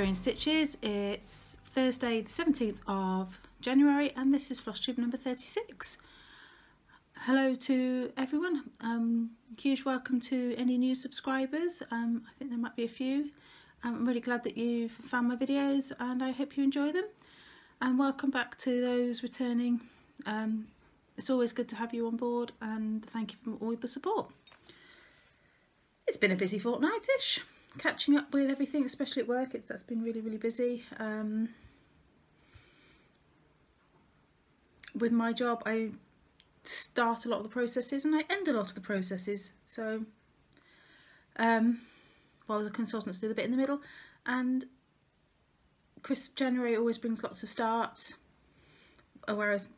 Kerry and Stitches. It's Thursday the 17th of January and this is Flosstube number 36. Hello to everyone, huge welcome to any new subscribers. I think there might be a few. I'm really glad that you've found my videos and I hope you enjoy them, and welcome back to those returning. It's always good to have you on board and thank you for all the support. It's been a busy fortnight-ish, catching up with everything, especially at work. That's been really busy. With my job, I start a lot of the processes and I end a lot of the processes. So, while the consultants do the bit in the middle, and January always brings lots of starts, whereas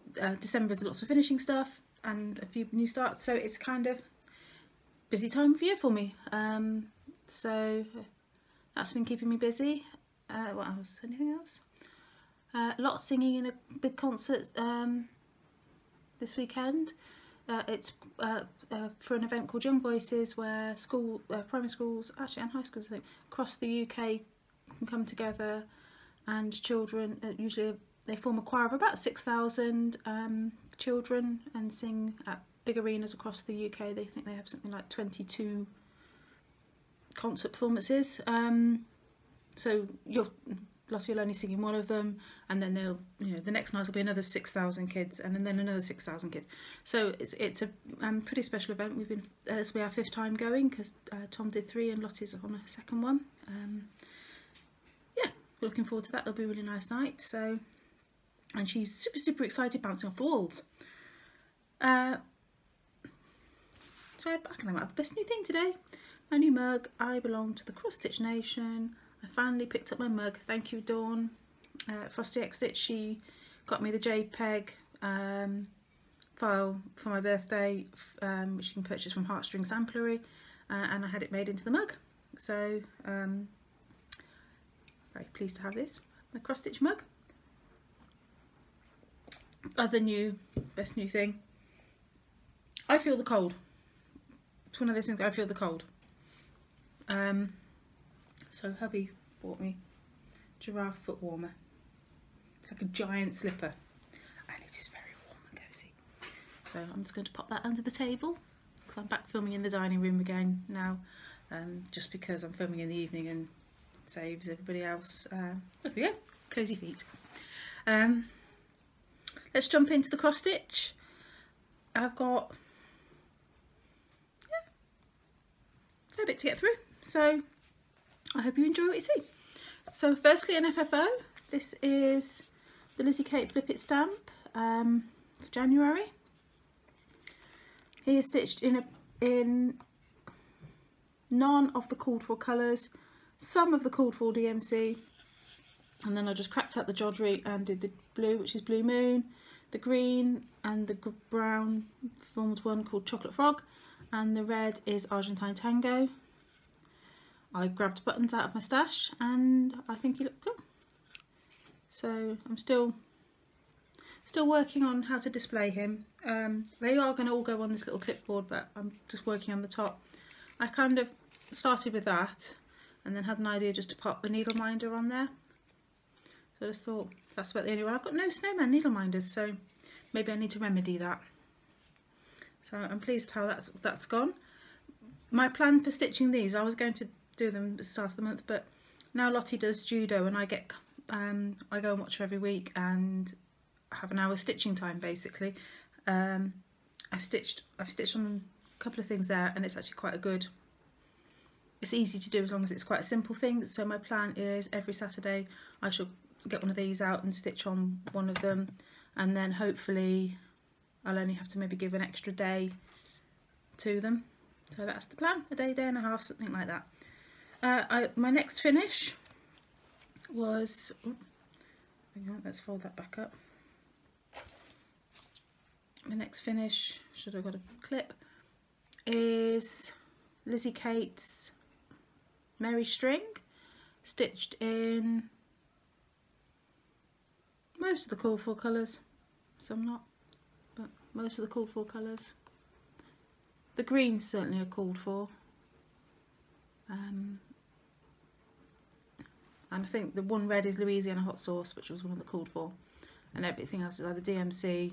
December is lots of finishing stuff and a few new starts. So it's kind of busy time of year for me. So that's been keeping me busy. What else? Anything else? Lots singing in a big concert this weekend. It's for an event called Young Voices, where primary schools, actually, and high schools, I think, across the UK can come together, and children, usually they form a choir of about 6,000 children and sing at big arenas across the UK. They think they have something like 22 concert performances. So Lottie will only sing in one of them, and then they'll, the next night will be another 6,000 kids, and then another 6,000 kids. So it's a pretty special event. We've been, this will be our 5th time going, because Tom did 3 and Lottie's on a 2nd one. Yeah, we're looking forward to that. It'll be a really nice night. So, and she's super excited, bouncing off the walls. So I can have the best new thing today. My new mug. I belong to the cross stitch nation. I finally picked up my mug. Thank you, Dawn. frostyXstitch. She got me the JPEG file for my birthday, which you can purchase from Heartstring Samplery, and I had it made into the mug. So very pleased to have this, my cross stitch mug. Other new, best new thing. I feel the cold. It's one of those things, I feel the cold. So hubby bought me giraffe foot warmer. It's like a giant slipper, and it is very warm and cosy. So I'm just going to pop that under the table, because I'm back filming in the dining room again now, just because I'm filming in the evening and saves everybody else. There we go, cosy feet. Let's jump into the cross stitch. I've got a fair bit to get through, so I hope you enjoy what you see. So firstly, an FFO. This is the Lizzie Kate Flip It stamp for January. He is stitched in none of the called for colours, some of the called for DMC, and then I just cracked out the Jodry and did the blue, which is Blue Moon, the green and the brown formed one called Chocolate Frog, and the red is Argentine Tango. I grabbed buttons out of my stash and I think he looked good. So I'm still working on how to display him. They are going to all go on this little clipboard, but I'm just working on the top. I kind of started with that and then had an idea just to pop the needle minder on there. So I just thought that's about the only one. I've got no snowman needle minders, so maybe I need to remedy that. So I'm pleased with how that's gone. My plan for stitching these, I was going to do them at the start of the month, but now Lottie does judo and I go and watch her every week and have an hour stitching time basically. I've stitched on a couple of things there, and it's actually quite a good, it's easy to do as long as it's quite a simple thing. So my plan is every Saturday I shall get one of these out and stitch on one of them, and then hopefully I'll only have to maybe give an extra day to them. So that's the plan, a day and a half, something like that. My next finish was, hang on, let's fold that back up. My next finish, should have got a clip, is Lizzie Kate's Merry String, stitched in most of the called for colours, some not, but most of the called for colours. The greens certainly are called for. and I think the one red is Louisiana hot sauce, which was one of the called for, and everything else is either DMC.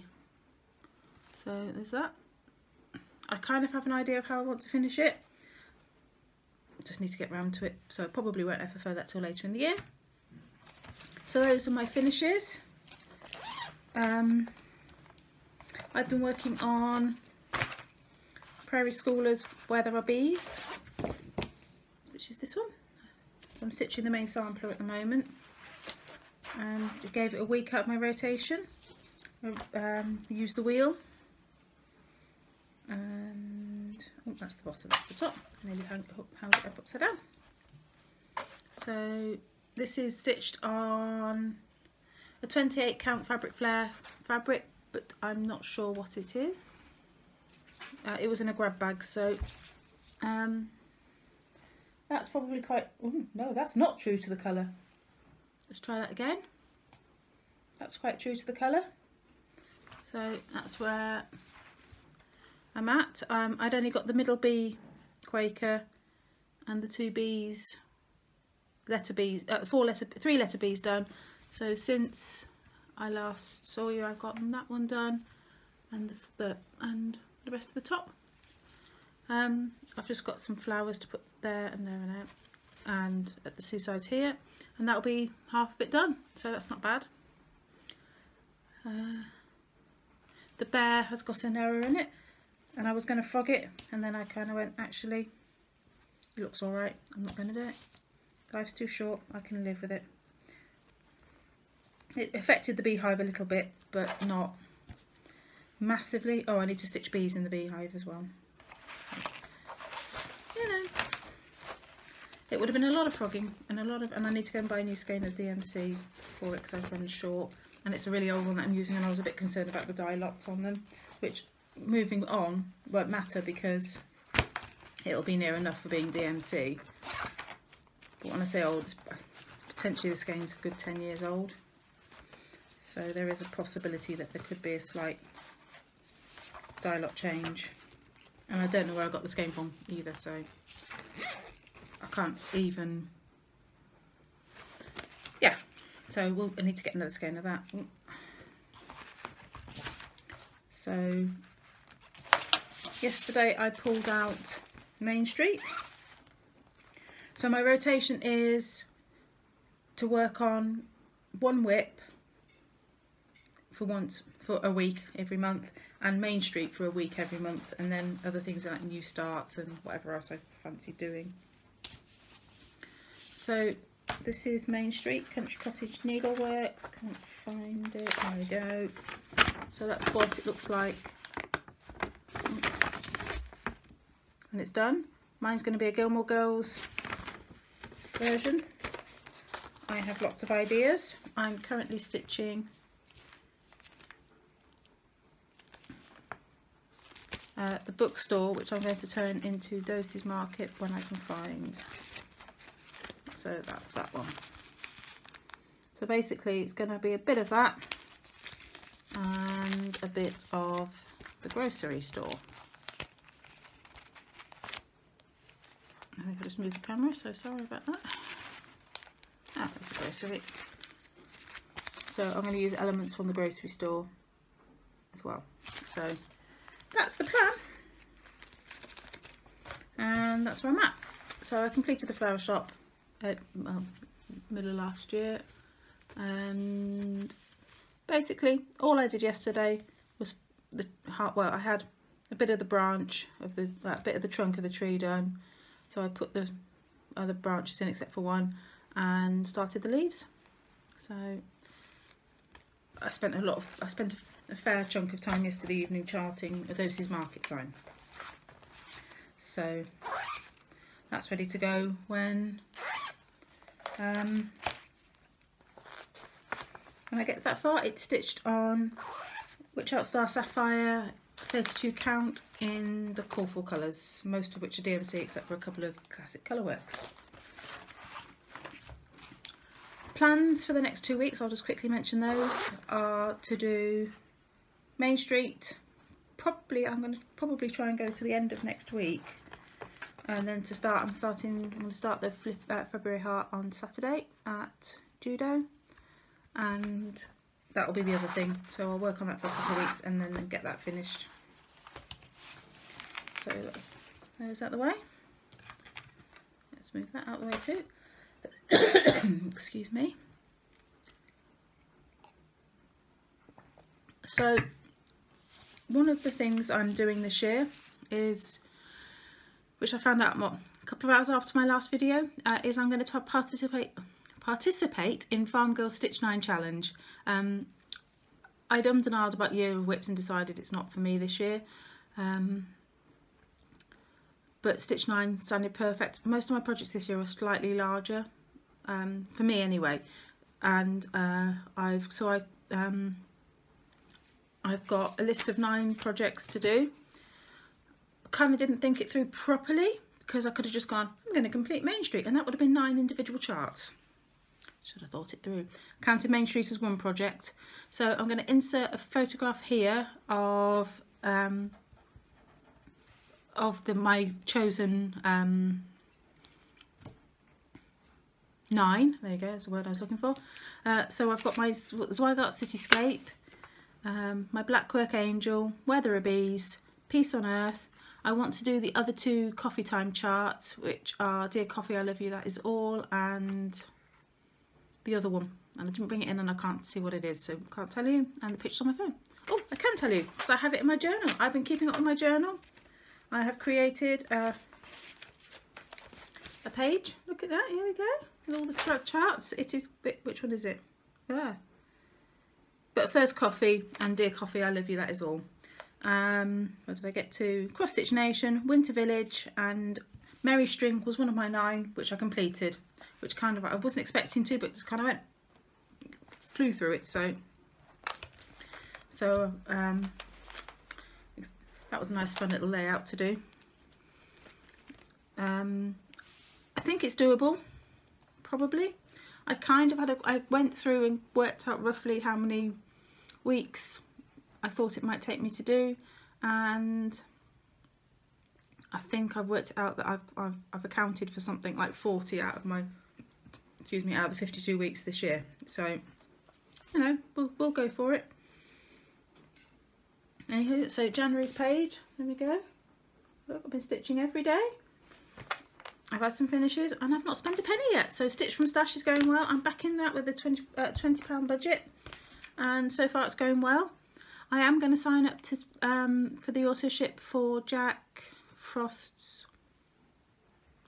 So there's that. I kind of have an idea of how I want to finish it. Just need to get round to it, so I probably won't FFO that till later in the year. So those are my finishes. I've been working on Prairie Schoolers Where There Are Bees, which is this one. So I'm stitching the main sampler at the moment. I gave it a week out of my rotation. Used the wheel. And oh, that's the bottom, that's the top. I nearly held it up upside down. So this is stitched on a 28 count fabric flare fabric, but I'm not sure what it is. It was in a grab bag, so that's probably quite, ooh, no, that's not true to the colour. Let's try that again. That's quite true to the colour. So that's where I'm at. I'd only got the middle bee Quaker and the 2 bees, letter bees, 3 letter bees done. So since I last saw you, I've gotten that one done, and the rest of the top. I've just got some flowers to put there and there and out, and at the 2 sides here, and that'll be half of it done. So that's not bad. The bear has got an error in it, and I was going to frog it, and then I kind of went, actually, it looks alright, I'm not going to do it. Life's too short, I can live with it. It affected the beehive a little bit, but not massively. Oh, I need to stitch bees in the beehive as well. You know, it would have been a lot of frogging and I need to go and buy a new skein of DMC for it because I've run short, and it's a really old one that I'm using, and I was a bit concerned about the dye lots on them, which moving on won't matter because it'll be near enough for being DMC. But when I say old, potentially the skein's a good 10 years old. So there is a possibility that there could be a slight dye lot change. And I don't know where I got the skein from either, so I can't even... Yeah, so I need to get another skein of that. So yesterday I pulled out Main Street. So my rotation is to work on one whip for a week every month, and Main Street for a week every month, and then other things like new starts and whatever else I fancy doing. So this is Main Street, Country Cottage Needleworks. Can't find it, there we go. So that's what it looks like when it's done. Mine's going to be a Gilmore Girls version. I have lots of ideas. I'm currently stitching the bookstore, which I'm going to turn into Doses Market when I can find. So that's that one. So basically it's going to be a bit of that and a bit of the grocery store. I think I just moved the camera, so sorry about that. Ah, that's the grocery. So I'm going to use elements from the grocery store as well. So that's the plan, and that's where I'm at. So I completed the flower shop at middle of last year, and basically all I did yesterday was well, I had a bit of the branch of the bit of the trunk of the tree done, so I put the other branches in except for one and started the leaves. So I spent a fair chunk of time yesterday evening charting a Doses Market sign. So that's ready to go when I get that far. It's stitched on Witch Out Star Sapphire 32 count in the colourful colours, most of which are DMC except for a couple of classic colourworks. Plans for the next 2 weeks, I'll just quickly mention those, are to do Main Street. I'm going to probably try and go to the end of next week. And then to start, I'm going to start the February heart on Saturday at judo, and that will be the other thing. So I'll work on that for a couple of weeks and then get that finished. So that's those out the way. Let's move that out the way too. Excuse me. So one of the things I'm doing this year is, which I found out a couple of hours after my last video, is I'm going to participate in Farm Girl Stitch 9 challenge. I'd ummed and ahed about Year of Whips and decided it's not for me this year. But Stitch 9 sounded perfect. Most of my projects this year are slightly larger, for me anyway. And I've got a list of 9 projects to do. Kind of didn't think it through properly, because I could have just gone, I'm going to complete Main Street, and that would have been 9 individual charts. Should have thought it through. Counted Main Street as one project. So I'm going to insert a photograph here of my chosen 9. There you go, that's the word I was looking for. So I've got my Zweigart Cityscape, my Blackwork Angel, Where There Are Bees, Peace on Earth. I want to do the other 2 coffee time charts, which are Dear Coffee, I Love You, That Is All, and the other one. And I didn't bring it in and I can't see what it is, so can't tell you. And the picture's on my phone. Oh, I can tell you, because I have it in my journal. I've been keeping it on my journal. I have created a page. Look at that, here we go. With all the charts. It is, which one is it? There. But first Coffee and Dear Coffee, I Love You, That Is All. What did I get to? Cross Stitch Nation, Winter Village, and Merry String was one of my 9, which I completed, which kind of, I wasn't expecting to, but just kind of flew through it. So that was a nice fun little layout to do. I think it's doable, probably. I kind of I went through and worked out roughly how many weeks I thought it might take me to do, and I think I've worked out that I've accounted for something like 40 out of my, out of the 52 weeks this year. So, you know, we'll go for it. Anywho, so January's page, there we go. Look, I've been stitching every day. I've had some finishes and I've not spent a penny yet. So Stitch from Stash is going well. I'm back in that with a £20 budget, and so far it's going well. I am going to sign up to for the auto ship for Jack Frost's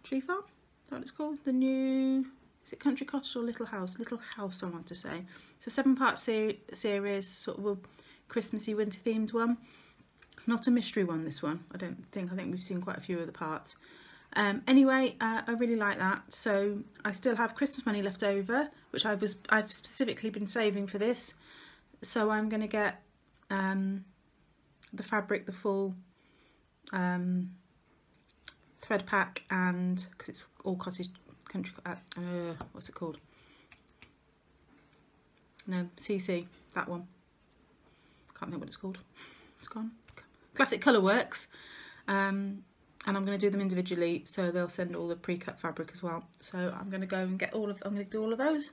Tree Farm. Is that what it's called? The new, is it Country Cottage or Little House? Little House, I want to say. It's a 7-part series, sort of a Christmassy winter themed one. It's not a mystery one, this one. I think we've seen quite a few of the parts. Anyway, I really like that. So I still have Christmas money left over, which I've specifically been saving for this. So I'm going to get the fabric, the full thread pack, and because it's all cottage country, what's it called? No, CC, that one. Can't think what it's called. It's gone. Classic Colourworks. And I'm going to do them individually, so they'll send all the pre-cut fabric as well. So I'm going to go and get I'm going to do all of those,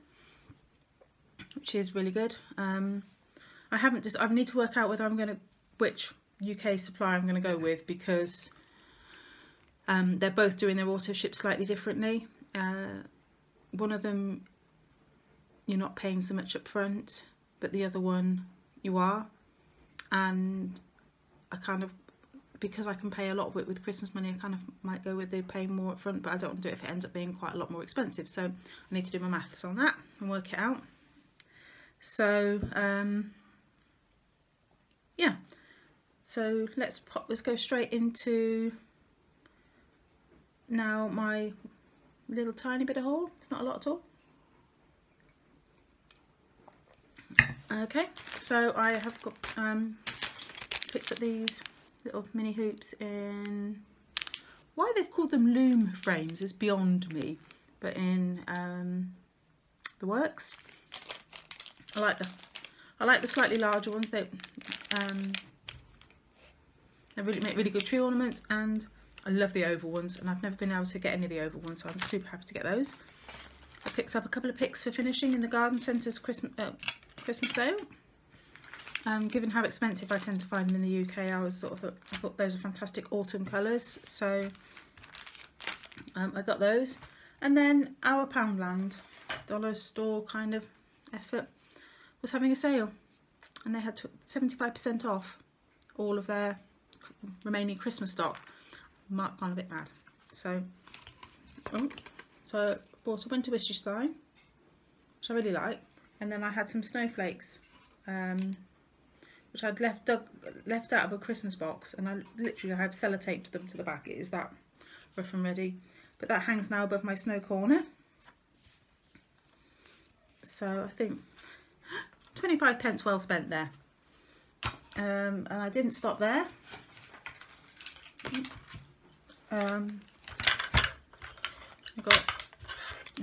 which is really good. I need to work out whether which UK supplier I'm going to go with, because they're both doing their auto ship slightly differently. One of them you're not paying so much up front, but the other one you are, and I kind of, because I can pay a lot of it with Christmas money, I kind of might go with the paying more up front, but I don't want to do it if it ends up being quite a lot more expensive. So I need to do my maths on that and work it out. So yeah, so let's go straight into now my little tiny bit of haul. It's not a lot at all. Okay, so I have got picked up these little mini hoops in, why they've called them loom frames is beyond me, but in the works. I like the slightly larger ones. They really make really good tree ornaments, and I love the oval ones, and I've never been able to get any of the oval ones, so I'm super happy to get those. I picked up a couple of picks for finishing in the garden centre's Christmas sale. Given how expensive I tend to find them in the UK, I thought those are fantastic autumn colours, so I got those. And then our Poundland dollar store kind of effort was having a sale, and they had 75% off all of their remaining Christmas stock. Mark gone a bit mad, so I bought a winter wishes sign, which I really like, and then I had some snowflakes, which I'd left out of a Christmas box, and I have sellotaped them to the back. It is that rough and ready, but that hangs now above my snow corner. So I think 25p well spent there. And I didn't stop there. I got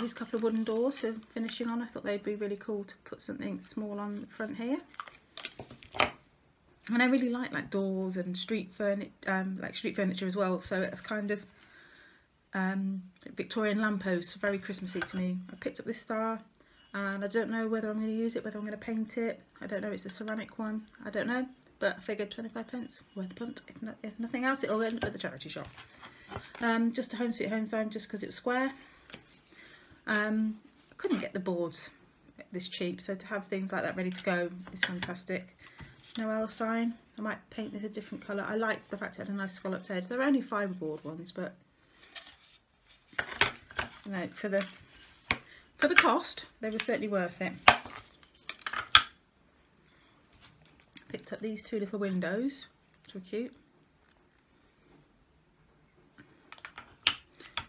these couple of wooden doors for finishing on. I thought they'd be really cool to put something small on the front here. And I really like doors and street furniture as well. So it's kind of Victorian lampposts, very Christmassy to me. I picked up this star, and I don't know whether I'm going to use it, whether I'm going to paint it. I don't know. It's a ceramic one. I don't know. But I figured 25p worth the punt. If nothing else, it'll end up at the charity shop. Just a home sweet home sign, just because it was square. I couldn't get the boards this cheap, so to have things like that ready to go is fantastic. Noel sign. I might paint this a different colour. I liked the fact it had a nice scalloped edge. They're only fibreboard ones, but you know, for the cost, they were certainly worth it. Picked up these two little windows, which were cute.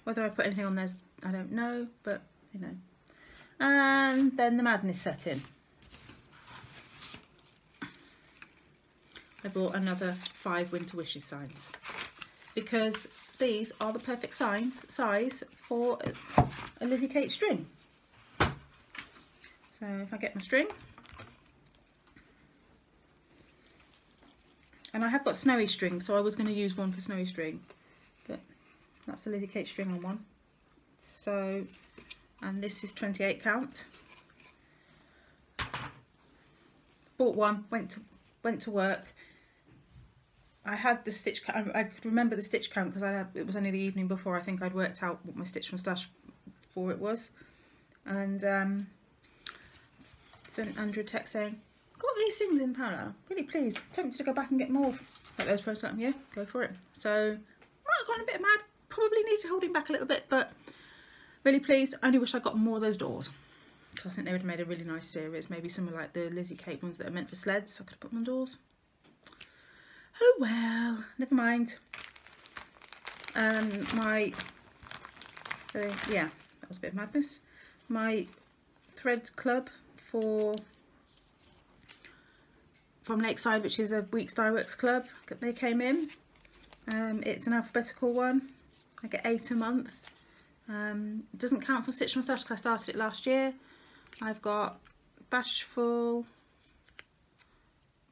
Whether I put anything on theirs, I don't know, but you know. And then the madness set in. I bought another 5 winter wishes signs, because these are the perfect size for a Lizzie Kate string. So if I get my string, and I have got snowy string, so I was going to use one for snowy string, but that's a Lizzie Kate string on one. So, and this is 28 count. Bought one, went to work. I had the stitch count. I could remember the stitch count because it was only the evening before. I think I'd worked out what my stitch from stash for it was, and sent Andrew a text saying, got these things in parallel, really pleased, tempted to go back and get more like those posts. Yeah, go for it. So I've gone a bit mad, probably needed holding back a little bit, but really pleased. Only wish I got more of those doors, because I think they would have made a really nice series. Maybe some of like the Lizzie Kate ones that are meant for sleds, I could have put them on doors. Oh well, never mind. Yeah, that was a bit of madness. My thread club from Lakeside, which is a Weeks Dye Works club, they came in. It's an alphabetical one. I get 8 a month. It doesn't count for Stitch from Stash because I started it last year. I've got Bashful,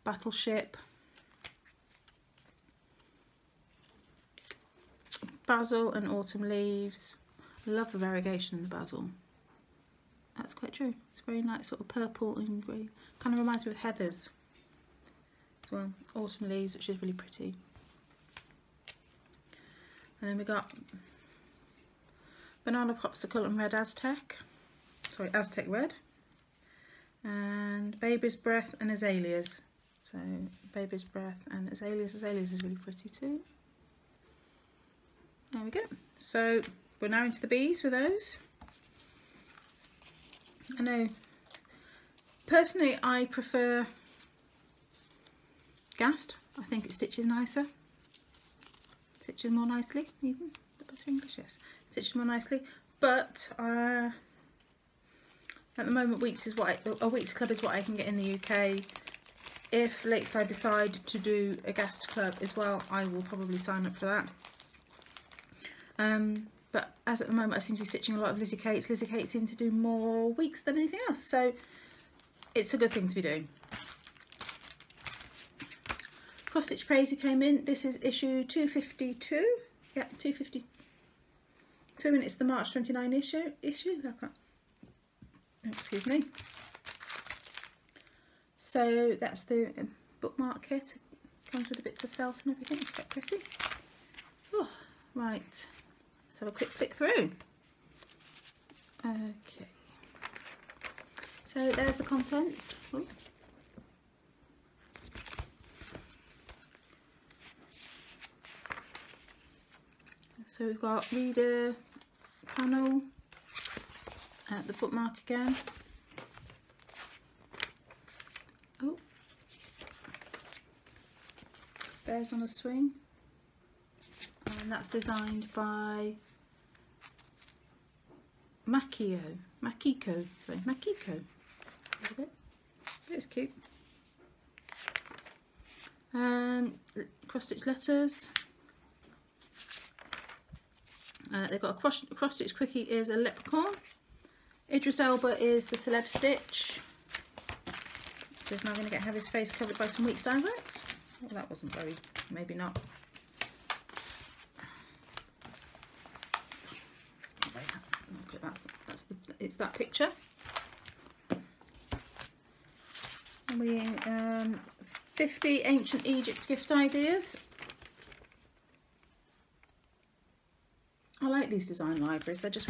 Battleship, Basil and Autumn Leaves. I love the variegation in the basil. That's quite true. It's very nice, sort of purple and grey. Kind of reminds me of Heather's as well. Autumn Leaves, which is really pretty. And then we got Banana Popsicle and Red Aztec. Sorry, Aztec Red. And Baby's Breath and Azaleas. So Baby's Breath and Azaleas. Azaleas is really pretty too. There we go. So we're now into the bees with those. I know, personally I prefer gassed. I think it stitches nicer. Stitches more nicely, even. Better English, yes. Stitches more nicely. But at the moment, Weeks Club is what I can get in the UK. If Lakeside decide to do a gassed club as well, I will probably sign up for that. But as at the moment I seem to be stitching a lot of Lizzie Kates. Lizzie Kate seem to do more Weeks than anything else, so it's a good thing to be doing. Cross Stitch Crazy came in. This is issue 252. Yeah, 252 minutes, the March 29 issue. I can't, oh, excuse me. So that's the bookmark kit. Comes with the bits of felt and everything. It's quite pretty. Oh, right, let's have a quick flick through. Okay. So there's the contents. Ooh. So we've got reader panel, the bookmark again. Oh, bears on a swing, and that's designed by Makiko. It's cute. Cross-stitch letters. They've got a cross-stitch quickie is a leprechaun. Idris Elba is the celeb stitch. Just now going to have his face covered by some Weeks Direct. Well, that wasn't very, maybe not. Okay, it's that picture. And we 50 ancient Egypt gift ideas. I like these design libraries, they're just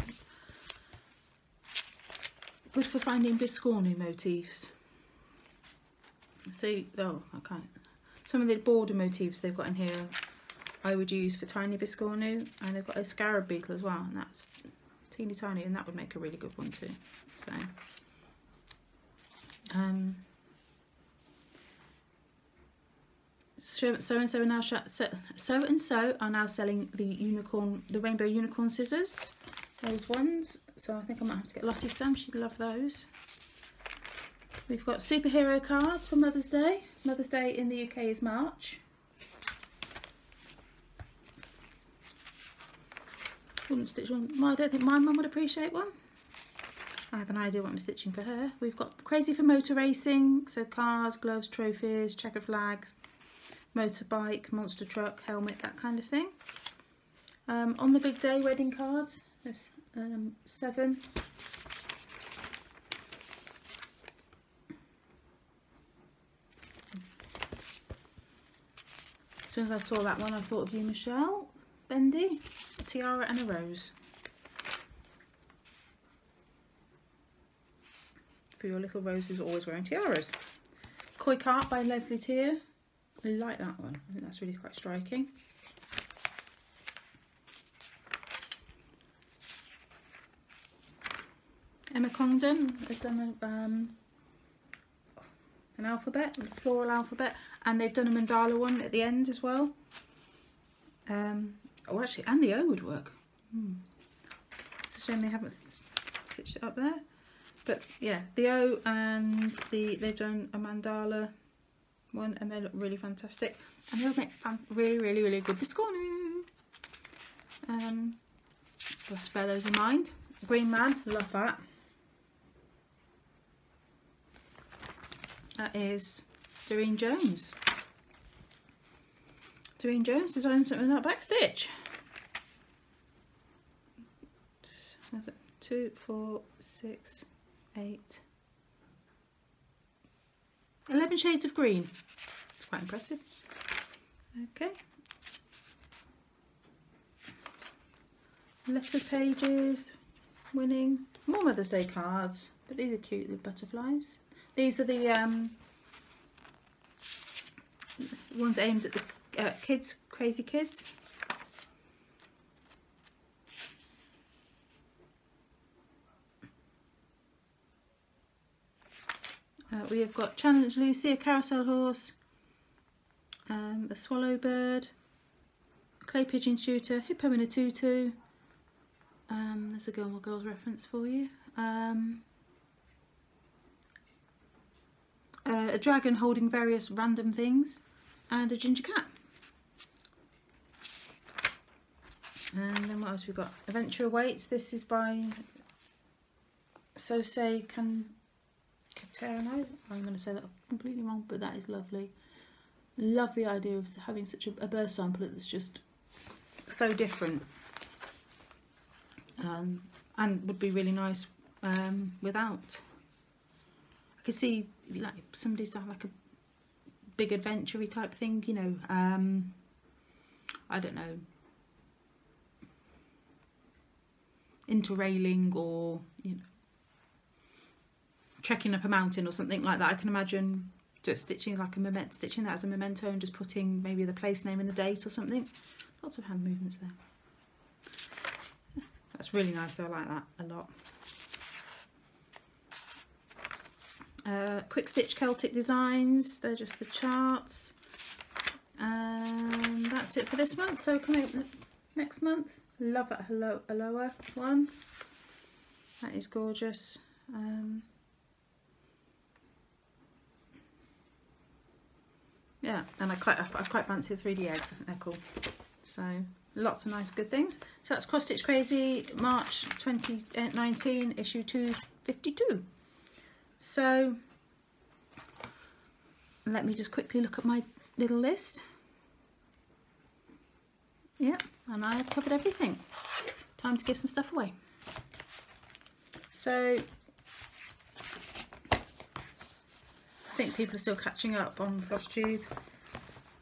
good for finding Biscornu motifs. See, oh, I can't. Some of the border motifs they've got in here I would use for tiny Biscornu, and they've got a scarab beetle as well, and that's teeny tiny, and that would make a really good one too. So and so are now selling the rainbow unicorn scissors. Those ones. So I think I might have to get Lottie some. She'd love those. We've got superhero cards for Mother's Day. Mother's Day in the UK is March. Wouldn't stitch one. I don't think my mum would appreciate one. I have an idea what I'm stitching for her. We've got Crazy for Motor Racing. So cars, gloves, trophies, checker flags, motorbike, monster truck, helmet, that kind of thing. On the big day, wedding cards. There's 7. As soon as I saw that one, I thought of you, Michelle. Bendy, a tiara and a rose. For your little Rose who's always wearing tiaras. Koi Cart by Leslie Tier. I like that one. I think that's really quite striking. Emma Congdon has done an alphabet, a floral alphabet, and they've done a mandala one at the end as well. Oh, actually, and the O would work. It's a shame they haven't stitched it up there. But yeah, the O and they've done a mandala one, and they look really fantastic, and they'll make really good Biscornu. We'll have to bear those in mind. Green Man, love that. That is Doreen Jones. Doreen Jones designed something like that backstitch. What's it? 2, 4, 6, 8, 11 shades of green. It's quite impressive. Okay. Letters pages, winning, more Mother's Day cards, but these are cute, the butterflies. These are the ones aimed at the kids, crazy kids. We have got Challenge Lucy, a carousel horse, a swallow bird, a clay pigeon shooter, hippo in a tutu. There's a Gilmore Girls reference for you. A dragon holding various random things, and a ginger cat. And then what else we've got? Adventure Awaits. This is by Sose Caterno. I'm going to say that completely wrong, but that is lovely. Love the idea of having such a burst sample that's just so different, and would be really nice without. I could see like somebody's done like a big adventure-y type thing, you know, I don't know, interrailing, or you know, trekking up a mountain or something like that. I can imagine just stitching like a memento, stitching that as a memento, and just putting maybe the place name and the date or something. Lots of hand movements there. That's really nice though, I like that a lot. Quick Stitch Celtic Designs, they're just the charts, and that's it for this month. So coming up next month, love that Aloha one, that is gorgeous. Yeah, and I quite fancy the 3D eggs, I think they're cool. So lots of nice good things. So that's Cross Stitch Crazy March 2019, issue 252. So let me just quickly look at my little list. Yeah, and I have covered everything. Time to give some stuff away. So I think people are still catching up on Flosstube.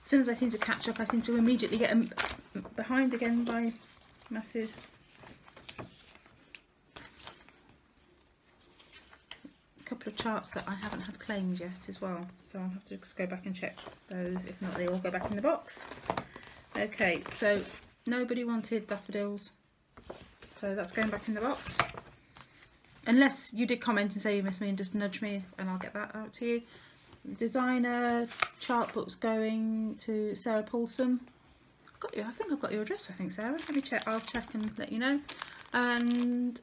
As soon as I seem to catch up, I seem to immediately get behind again by masses. A couple of charts that I haven't had claimed yet as well, so I'll have to just go back and check those. If not, they all go back in the box. Okay, so nobody wanted daffodils, so that's going back in the box. Unless you did comment and say you miss me and just nudge me, and I'll get that out to you. Designer chart book's going to Sarah Paulson. I've got you. I think I've got your address. I think, Sarah. Let me check. I'll check and let you know. And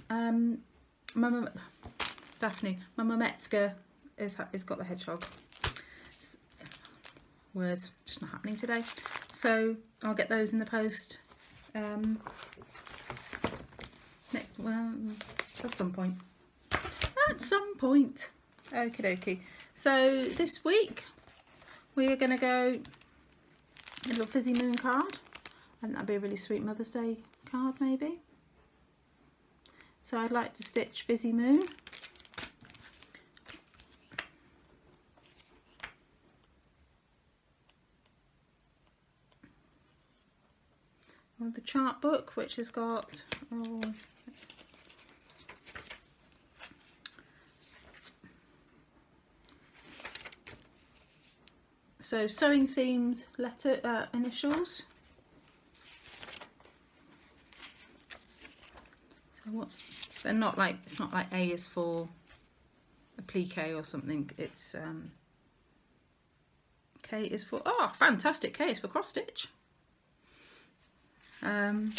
Mama Daphne, Mama Metzger is got the hedgehog. Words just not happening today. So I'll get those in the post. Well, at some point. At some point. Okie dokie. So this week we are going to go a little Fizzy Moon card. I think that'd be a really sweet Mother's Day card, maybe. So I'd like to stitch Fizzy Moon. Well, the chart book, which has got so sewing themed letter initials. So what? They're not like, it's not like A is for applique or something. It's K is for, oh fantastic, K is for cross stitch. And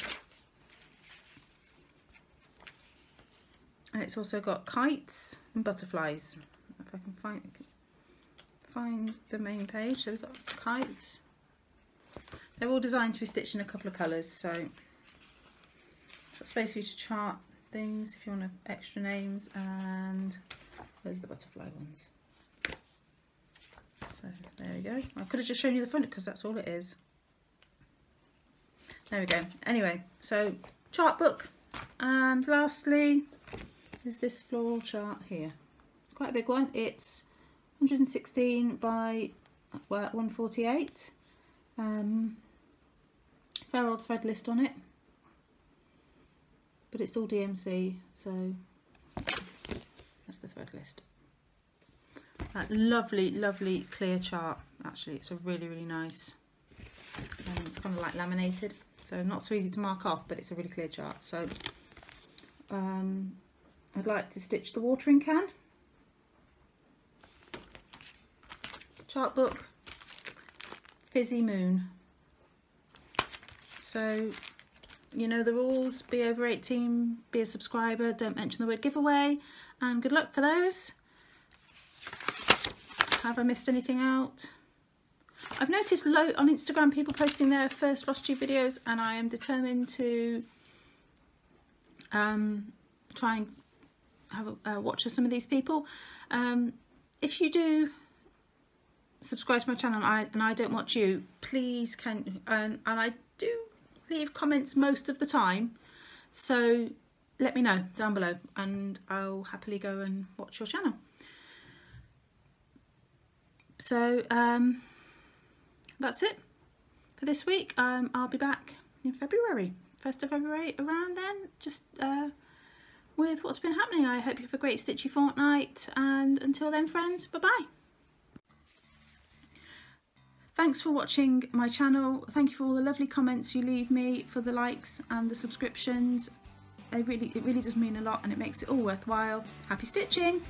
it's also got kites and butterflies. If I can find the main page. So we've got kites. They're all designed to be stitched in a couple of colours, so got space for you to chart things if you want extra names, and there's the butterfly ones. So there we go. I could have just shown you the front because that's all it is. There we go. Anyway, so chart book, and lastly is this floral chart here. It's quite a big one. It's 116 by 148. Fair old thread list on it, but it's all DMC, so that's the thread list. That lovely clear chart. Actually, it's a really nice. It's kind of like laminated, so not so easy to mark off, but it's a really clear chart. So I'd like to stitch the watering can, chart book, Fizzy Moon. So you know the rules: be over 18, be a subscriber, don't mention the word giveaway, and good luck for those. Have I missed anything out? I've noticed on Instagram people posting their first Flosstube videos, and I am determined to try and have a watch of some of these people. If you do subscribe to my channel and I don't watch you, please can, and I do leave comments most of the time, so let me know down below and I'll happily go and watch your channel. So that's it for this week. I'll be back in February, 1st of February, around then, just with what's been happening. I hope you have a great stitchy fortnight, and until then friends, bye bye. Thanks for watching my channel. Thank you for all the lovely comments you leave me, for the likes and the subscriptions. It really does mean a lot, and it makes it all worthwhile. Happy stitching!